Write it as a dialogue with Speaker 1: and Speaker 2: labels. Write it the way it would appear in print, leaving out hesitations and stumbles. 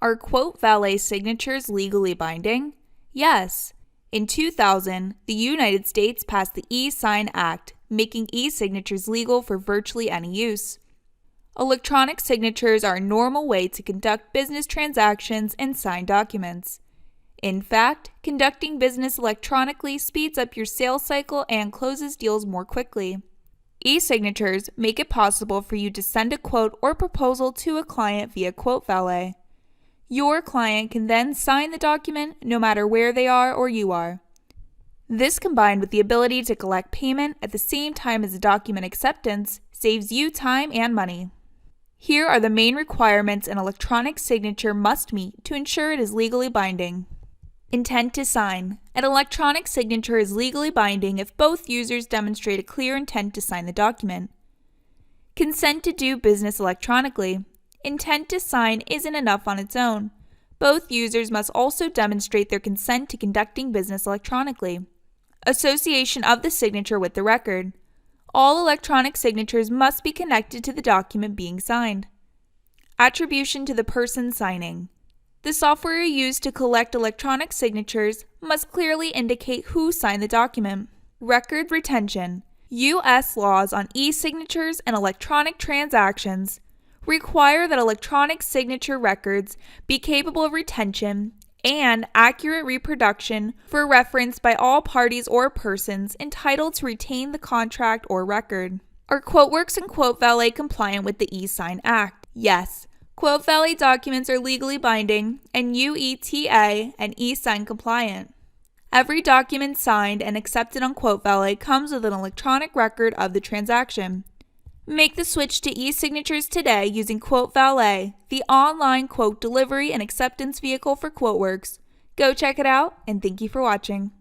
Speaker 1: Are QuoteValet signatures legally binding? Yes. In 2000, the United States passed the ESIGN Act, making e-signatures legal for virtually any use. Electronic signatures are a normal way to conduct business transactions and sign documents. In fact, conducting business electronically speeds up your sales cycle and closes deals more quickly. E-signatures make it possible for you to send a quote or proposal to a client via QuoteValet. Your client can then sign the document no matter where they are or you are. This, combined with the ability to collect payment at the same time as the document acceptance, saves you time and money. Here are the main requirements an electronic signature must meet to ensure it is legally binding. Intent to sign. An electronic signature is legally binding if both users demonstrate a clear intent to sign the document. Consent to do business electronically. Intent to sign isn't enough on its own. Both users must also demonstrate their consent to conducting business electronically. Association of the signature with the record. All electronic signatures must be connected to the document being signed. Attribution to the person signing. The software used to collect electronic signatures must clearly indicate who signed the document. Record retention. U.S. laws on e-signatures and electronic transactions require that electronic signature records be capable of retention and accurate reproduction for reference by all parties or persons entitled to retain the contract or record. Are QuoteWerks and QuoteValet compliant with the eSIGN Act? Yes. QuoteValet documents are legally binding and UETA and eSign compliant. Every document signed and accepted on QuoteValet comes with an electronic record of the transaction. Make the switch to e-signatures today using QuoteValet, the online quote delivery and acceptance vehicle for QuoteWerks. Go check it out, and thank you for watching.